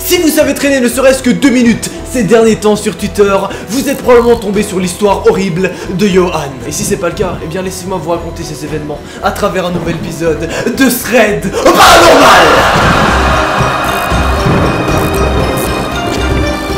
Si vous savez traîner ne serait-ce que 2 minutes ces derniers temps sur Twitter, vous êtes probablement tombé sur l'histoire horrible de Johan. Et si c'est pas le cas, eh bien laissez-moi vous raconter ces événements à travers un nouvel épisode de Thread Paranormal.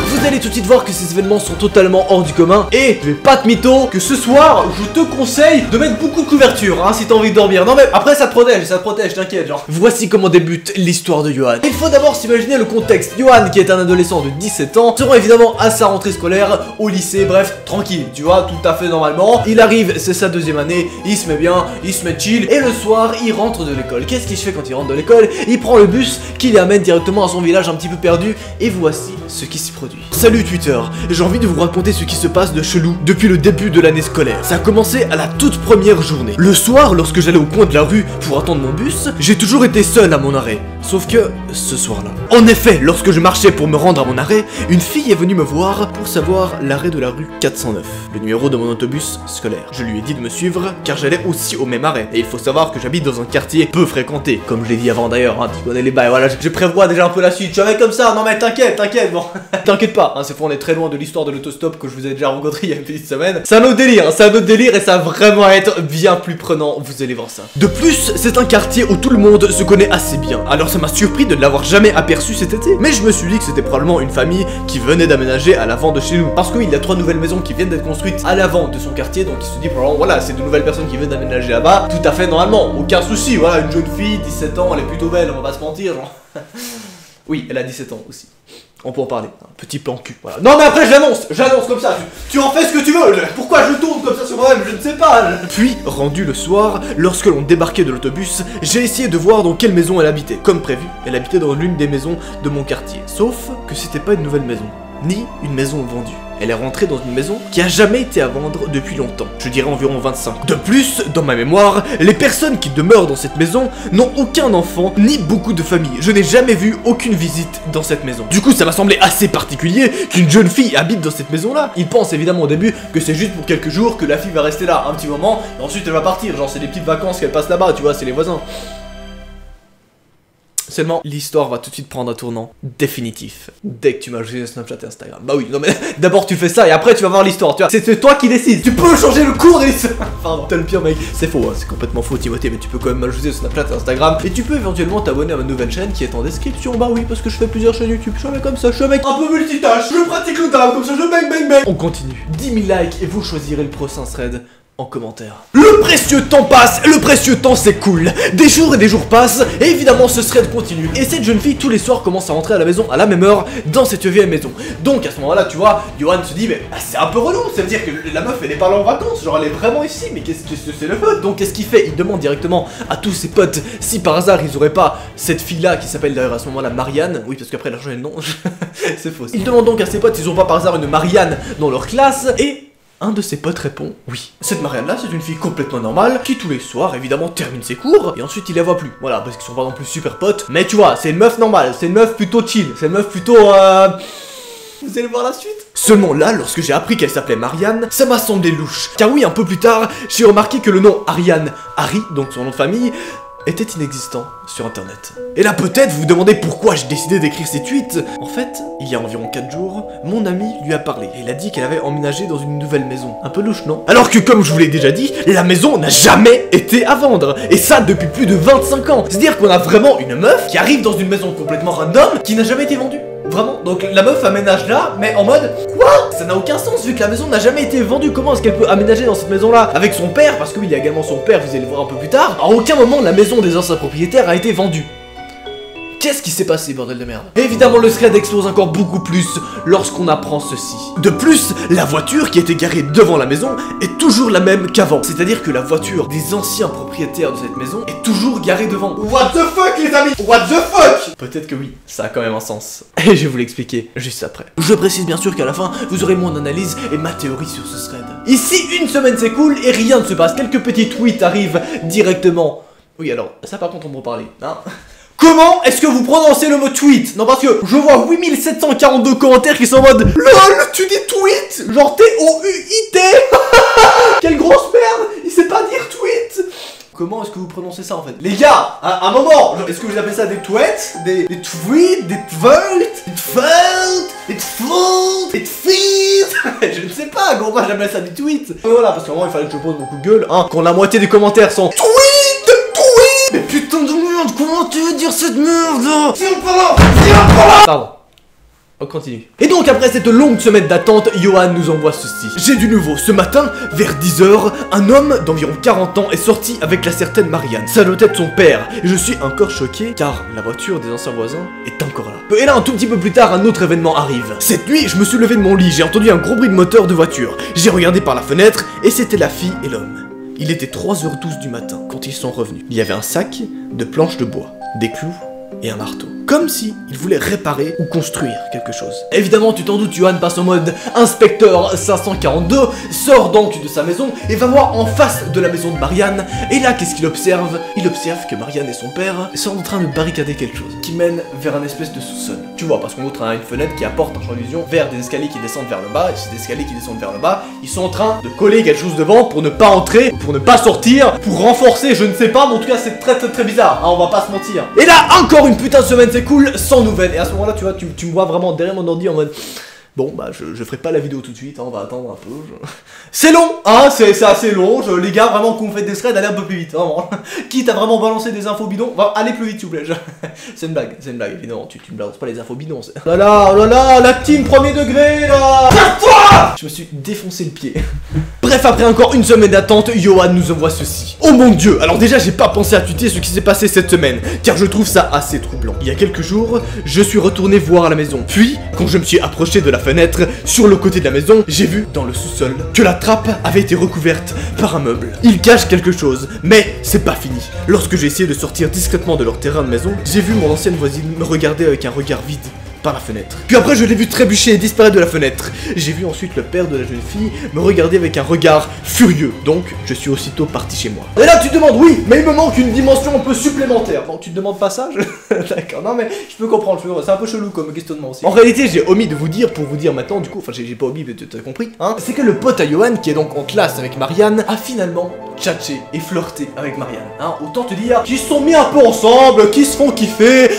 Vous allez tout de suite voir que ces événements sont totalement hors du commun. Et je vais pas te mytho que ce soir je te conseille de mettre beaucoup de couverture hein, si t'as envie de dormir. Non mais après ça te protège, t'inquiète genre. Voici comment débute l'histoire de Johan. Il faut d'abord s'imaginer le contexte. Johan qui est un adolescent de 17 ans se rend évidemment à sa rentrée scolaire au lycée, bref tranquille tu vois, tout à fait normalement. Il arrive, c'est sa 2e année, il se met bien, il se met chill. Et le soir il rentre de l'école. Qu'est-ce qu'il fait quand il rentre de l'école? Il prend le bus qui l'amène directement à son village un petit peu perdu. Et voici ce qui s'y produit. Salut Twitter, j'ai envie de vous raconter ce qui se passe de chelou depuis le début de l'année scolaire. Ça a commencé à la toute première journée. Le soir, lorsque j'allais au coin de la rue pour attendre mon bus, j'ai toujours été seul à mon arrêt. Sauf que, ce soir-là. En effet, lorsque je marchais pour me rendre à mon arrêt, une fille est venue me voir pour savoir l'arrêt de la rue 409, le numéro de mon autobus scolaire. Je lui ai dit de me suivre, car j'allais aussi au même arrêt. Et il faut savoir que j'habite dans un quartier peu fréquenté, comme je l'ai dit avant d'ailleurs, hein, tu connais les bails, voilà, je prévois déjà un peu la suite. Je suis un mec comme ça, non mais t'inquiète, bon. T'inquiète pas, hein, c'est pour on est très loin de l'histoire de l'autostop que je vous ai déjà rencontré il y a une petite semaine. C'est un autre délire, hein, c'est un autre délire et ça va vraiment être bien plus prenant, vous allez voir ça. De plus, c'est un quartier où tout le monde se connaît assez bien. Alors ça m'a surpris de ne l'avoir jamais aperçu cet été. Mais je me suis dit que c'était probablement une famille qui venait d'aménager à l'avant de chez nous. Parce qu'il y a 3 nouvelles maisons qui viennent d'être construites à l'avant de son quartier. Donc il se dit probablement, voilà, c'est de nouvelles personnes qui viennent d'aménager là-bas. Tout à fait normalement, aucun souci. Voilà, une jeune fille, 17 ans, elle est plutôt belle, on va pas se mentir, genre. Oui, elle a 17 ans aussi. On peut en parler, un petit plan cul, voilà. Non mais après j'annonce comme ça, tu en fais ce que tu veux, pourquoi je tourne comme ça sur moi-même, je ne sais pas. Puis, rendu le soir, lorsque l'on débarquait de l'autobus, j'ai essayé de voir dans quelle maison elle habitait. Comme prévu, elle habitait dans l'une des maisons de mon quartier. Sauf que c'était pas une nouvelle maison, ni une maison vendue. Elle est rentrée dans une maison qui a jamais été à vendre depuis longtemps, je dirais environ 25. De plus, dans ma mémoire, les personnes qui demeurent dans cette maison n'ont aucun enfant, ni beaucoup de famille. Je n'ai jamais vu aucune visite dans cette maison. Du coup, ça m'a semblé assez particulier qu'une jeune fille habite dans cette maison-là. Ils pensent évidemment au début que c'est juste pour quelques jours, que la fille va rester là un petit moment, et ensuite elle va partir. Genre c'est des petites vacances qu'elle passe là-bas, tu vois, c'est les voisins. Seulement, l'histoire va tout de suite prendre un tournant définitif dès que tu m'as ajouté Snapchat et Instagram. Bah oui, non mais d'abord tu fais ça et après tu vas voir l'histoire, tu vois. C'est toi qui décides, tu peux changer le cours de l'histoire. Pardon, t'es le pire mec. C'est faux, hein, c'est complètement faux Timothée, mais tu peux quand même m'ajouter Snapchat et Instagram. Et tu peux éventuellement t'abonner à ma nouvelle chaîne qui est en description. Bah oui, parce que je fais plusieurs chaînes YouTube, je suis un mec comme ça, je suis un mec un peu multitâche, je pratique le dab, comme ça je bang. On continue, 10 000 likes et vous choisirez le prochain thread en commentaire. Le précieux temps passe, le précieux temps s'écoule. Des jours et des jours passent, et évidemment ce thread continue. Et cette jeune fille, tous les soirs, commence à rentrer à la maison à la même heure, dans cette vieille maison. Donc à ce moment-là, tu vois, Johan se dit, mais c'est un peu relou, ça veut dire que la meuf, elle est pas là en vacances, genre elle est vraiment ici, mais qu'est-ce que c'est le fun? Donc qu'est-ce qu'il fait? Il demande directement à tous ses potes si par hasard ils auraient pas cette fille-là, qui s'appelle d'ailleurs à ce moment-là Marianne. Oui, parce qu'après elle a changé le nom, c'est faux. Il demande donc à ses potes s'ils ont pas par hasard une Marianne dans leur classe, et un de ses potes répond oui. Cette Marianne-là, c'est une fille complètement normale qui tous les soirs, évidemment, termine ses cours et ensuite il la voit plus. Voilà, parce qu'ils sont pas non plus super potes. Mais tu vois, c'est une meuf normale, c'est une meuf plutôt chill, c'est une meuf plutôt Vous allez voir la suite. Seulement là, lorsque j'ai appris qu'elle s'appelait Marianne, ça m'a semblé louche. Car oui, un peu plus tard, j'ai remarqué que le nom Ariane, Harry, donc son nom de famille, était inexistant sur internet. Et là peut-être vous vous demandez pourquoi j'ai décidé d'écrire ces tweets. En fait, il y a environ 4 jours, mon ami lui a parlé et il a dit qu'elle avait emménagé dans une nouvelle maison. Un peu louche, non? Alors que comme je vous l'ai déjà dit, la maison n'a jamais été à vendre. Et ça depuis plus de 25 ans. C'est-à-dire qu'on a vraiment une meuf qui arrive dans une maison complètement random qui n'a jamais été vendue. Vraiment, donc la meuf aménage là, mais en mode quoi? Ça n'a aucun sens vu que la maison n'a jamais été vendue. Comment est-ce qu'elle peut aménager dans cette maison là avec son père? Parce que oui, il y a également son père, vous allez le voir un peu plus tard. À aucun moment la maison des anciens propriétaires a été vendue. Qu'est-ce qui s'est passé, bordel de merde? Évidemment, le thread explose encore beaucoup plus lorsqu'on apprend ceci. De plus, la voiture qui était garée devant la maison est toujours la même qu'avant. C'est-à-dire que la voiture des anciens propriétaires de cette maison est toujours garée devant. What the fuck, les amis? What the fuck? Peut-être que oui, ça a quand même un sens. Et je vais vous l'expliquer juste après. Je précise bien sûr qu'à la fin, vous aurez mon analyse et ma théorie sur ce thread. Ici, une semaine s'écoule et rien ne se passe. Quelques petits tweets arrivent directement. Oui, alors, ça par contre, on va en parler, hein. Comment est-ce que vous prononcez le mot tweet? Non, parce que je vois 8742 commentaires qui sont en mode LOL, tu dis tweet? Genre T-O-U-I-T. Quelle grosse merde. Il sait pas dire tweet. comment est-ce que vous prononcez ça en fait? Les gars, à un moment, est-ce que vous appelez ça des tweets? Des tweets? Des tvolts? Des tvolts? Des tvolts? Des tweets? Je ne sais pas, gros, moi j'appelle ça des tweets. Voilà, parce qu'à un moment il fallait que je pose mon coup de gueule, hein, quand la moitié des commentaires sont tweet. Mais putain de merde, comment tu veux dire cette merde? Pardon. On continue. Et donc après cette longue semaine d'attente, Johan nous envoie ceci. J'ai du nouveau. Ce matin, vers 10 h, un homme d'environ 40 ans est sorti avec la certaine Marianne. Ça doit être son père. Et je suis encore choqué car la voiture des anciens voisins est encore là. Et là, un tout petit peu plus tard, un autre événement arrive. Cette nuit, je me suis levé de mon lit, j'ai entendu un gros bruit de moteur de voiture. J'ai regardé par la fenêtre et c'était la fille et l'homme. Il était 3h12 du matin quand ils sont revenus. Il y avait un sac de planches de bois, des clous et un marteau. Comme si il voulait réparer ou construire quelque chose. Évidemment, tu t'en doutes, Johan passe en mode inspecteur 542, sort donc de sa maison et va voir en face de la maison de Marianne. Et là, qu'est-ce qu'il observe? Il observe que Marianne et son père sont en train de barricader quelque chose qui mène vers un espèce de sous-sol. Tu vois, parce qu'en outre, on a une fenêtre qui apporte un champ d'illusion vers des escaliers qui descendent vers le bas. Et ces escaliers qui descendent vers le bas, ils sont en train de coller quelque chose devant pour ne pas entrer, pour ne pas sortir, pour renforcer, je ne sais pas, mais en tout cas, c'est très bizarre, hein, on va pas se mentir. Et là, encore une putain de semaine, c'est cool, sans nouvelles. Et à ce moment-là, tu vois, tu me vois vraiment derrière mon ordi en mode... Bon, bah, je ferai pas la vidéo tout de suite, hein, on va attendre un peu. C'est long, hein, c'est assez long. Les gars, vraiment, quand vous faites des threads, allez un peu plus vite, vraiment. Quitte à vraiment balancer des infos bidons, allez plus vite, s'il vous plaît. C'est une blague, évidemment. Tu me balances pas les infos bidons. Oh là là, la team premier degré, là. Casse-toi! Je me suis défoncé le pied. Bref, après encore une semaine d'attente, Johan nous envoie ceci. Oh mon dieu! Alors déjà, j'ai pas pensé à tweeter ce qui s'est passé cette semaine, car je trouve ça assez troublant. Il y a quelques jours, je suis retourné voir à la maison. Puis, quand je me suis approché de la fenêtre, sur le côté de la maison, j'ai vu, dans le sous-sol, que la trappe avait été recouverte par un meuble. Il cache quelque chose, mais c'est pas fini. Lorsque j'ai essayé de sortir discrètement de leur terrain de maison, j'ai vu mon ancienne voisine me regarder avec un regard vide par la fenêtre. Puis après je l'ai vu trébucher et disparaître de la fenêtre. J'ai vu ensuite le père de la jeune fille me regarder avec un regard furieux. Donc je suis aussitôt parti chez moi. Et là tu te demandes, oui, mais il me manque une dimension un peu supplémentaire. Bon, tu te demandes pas ça? D'accord, non mais je peux comprendre, c'est un peu chelou comme questionnement aussi. En réalité j'ai omis de vous dire, pour vous dire maintenant du coup, enfin j'ai pas omis mais tu as compris, hein. C'est que le pote à Johan, qui est donc en classe avec Marianne, a finalement tchatché et flirté avec Marianne, hein. Autant te dire qu'ils se sont mis un peu ensemble, qu'ils se font kiffer,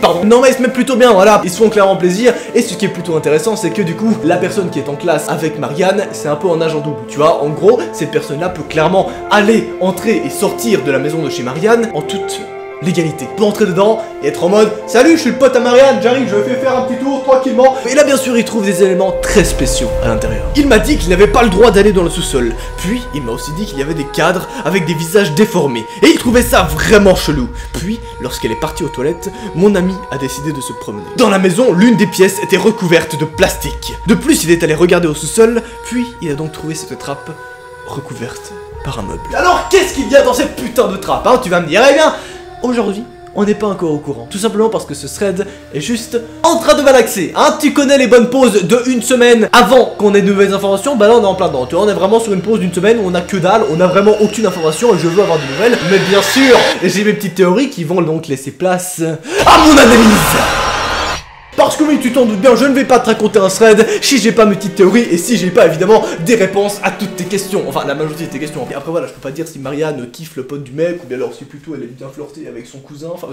pardon. Non mais ils se mettent plutôt bien, voilà. Ils se font clairement plaisir. Et ce qui est plutôt intéressant, c'est que du coup, la personne qui est en classe avec Marianne, c'est un peu en agent double. Tu vois, en gros, cette personne-là peut clairement aller, entrer et sortir de la maison de chez Marianne en toute l'égalité. Peut entrer dedans et être en mode salut, je suis le pote à Marianne, j'arrive, je vais faire un petit tour tranquillement. Et là bien sûr il trouve des éléments très spéciaux à l'intérieur. Il m'a dit qu'il n'avait pas le droit d'aller dans le sous-sol. Puis il m'a aussi dit qu'il y avait des cadres avec des visages déformés. Et il trouvait ça vraiment chelou. Puis lorsqu'elle est partie aux toilettes, mon ami a décidé de se promener. Dans la maison, l'une des pièces était recouverte de plastique. De plus il est allé regarder au sous-sol. Puis il a donc trouvé cette trappe recouverte par un meuble. Alors qu'est-ce qu'il y a dans cette putain de trappe, hein? Tu vas me dire, eh bien aujourd'hui, on n'est pas encore au courant. Tout simplement parce que ce thread est juste en train de malaxer. Hein, tu connais les bonnes pauses de une semaine avant qu'on ait de nouvelles informations. Bah là, on est en plein dedans. Tu vois, on est vraiment sur une pause d'une semaine où on a que dalle. On a vraiment aucune information et je veux avoir des nouvelles. Mais bien sûr, j'ai mes petites théories qui vont donc laisser place à mon analyse. Parce que oui, tu t'en doutes bien, je ne vais pas te raconter un thread si j'ai pas mes petites théories et si j'ai pas évidemment des réponses à toutes tes questions. Enfin, la majorité de tes questions. Et après voilà, je peux pas dire si Marianne kiffe le pote du mec ou bien alors si plutôt elle est bien flirtée avec son cousin. Enfin,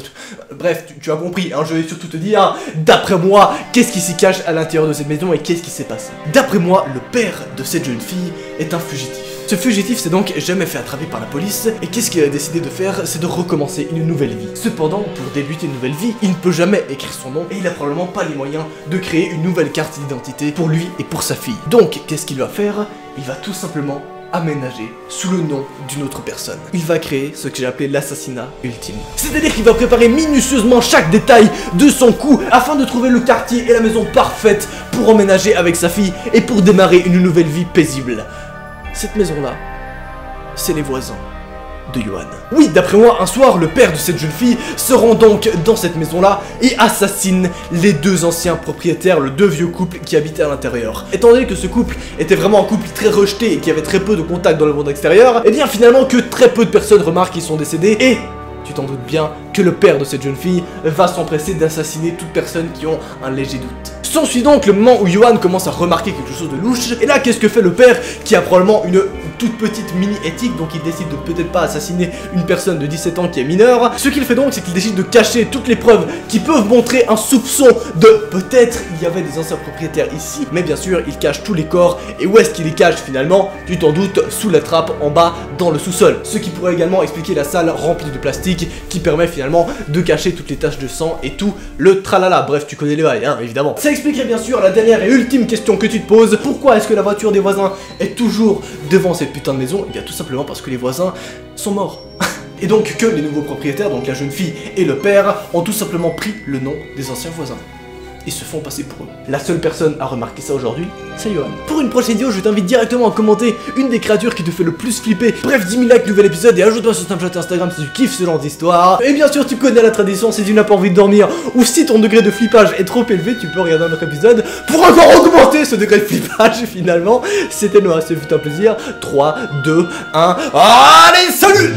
bref, tu as compris, hein, je vais surtout te dire, d'après moi, qu'est-ce qui s'y cache à l'intérieur de cette maison et qu'est-ce qui s'est passé. D'après moi, le père de cette jeune fille est un fugitif. Ce fugitif s'est donc jamais fait attraper par la police, et qu'est-ce qu'il a décidé de faire? C'est de recommencer une nouvelle vie. Cependant, pour débuter une nouvelle vie, il ne peut jamais écrire son nom, et il a probablement pas les moyens de créer une nouvelle carte d'identité pour lui et pour sa fille. Donc, qu'est-ce qu'il va faire? Il va tout simplement aménager sous le nom d'une autre personne. Il va créer ce que j'ai appelé l'assassinat ultime. C'est-à-dire qu'il va préparer minutieusement chaque détail de son coup afin de trouver le quartier et la maison parfaite pour emménager avec sa fille et pour démarrer une nouvelle vie paisible. Cette maison-là, c'est les voisins de Johan. Oui, d'après moi, un soir, le père de cette jeune fille se rend donc dans cette maison-là et assassine les deux anciens propriétaires, le deux vieux couples qui habitaient à l'intérieur. Étant donné que ce couple était vraiment un couple très rejeté et qui avait très peu de contact dans le monde extérieur, et bien finalement que très peu de personnes remarquent qu'ils sont décédés et... tu t'en doutes bien que le père de cette jeune fille va s'empresser d'assassiner toute personne qui ont un léger doute. S'ensuit donc le moment où Johan commence à remarquer quelque chose de louche, et là qu'est-ce que fait le père qui a probablement une toute petite mini-éthique, donc il décide de peut-être pas assassiner une personne de 17 ans qui est mineure. Ce qu'il fait donc, c'est qu'il décide de cacher toutes les preuves qui peuvent montrer un soupçon de peut-être il y avait des anciens propriétaires ici, mais bien sûr il cache tous les corps, et où est-ce qu'il les cache finalement? Tu t'en doutes, sous la trappe en bas dans le sous-sol. Ce qui pourrait également expliquer la salle remplie de plastique qui permet finalement de cacher toutes les taches de sang et tout le tralala. Bref, tu connais les bails, hein, évidemment. Ça expliquerait bien sûr la dernière et ultime question que tu te poses. Pourquoi est-ce que la voiture des voisins est toujours devant cette putain de maison? Eh bien tout simplement parce que les voisins sont morts. Et donc que les nouveaux propriétaires, donc la jeune fille et le père, ont tout simplement pris le nom des anciens voisins. Ils se font passer pour eux. La seule personne à remarquer ça aujourd'hui, c'est Johan. Pour une prochaine vidéo, je t'invite directement à commenter une des créatures qui te fait le plus flipper. Bref, 10 000 likes, nouvel épisode, et ajoute-toi sur Snapchat et Instagram si tu kiffes ce genre d'histoire. Et bien sûr, tu connais la tradition, si tu n'as pas envie de dormir, ou si ton degré de flippage est trop élevé, tu peux regarder un autre épisode pour encore augmenter ce degré de flippage, finalement. C'était Noah, ce fut un plaisir. 3, 2, 1, allez, salut!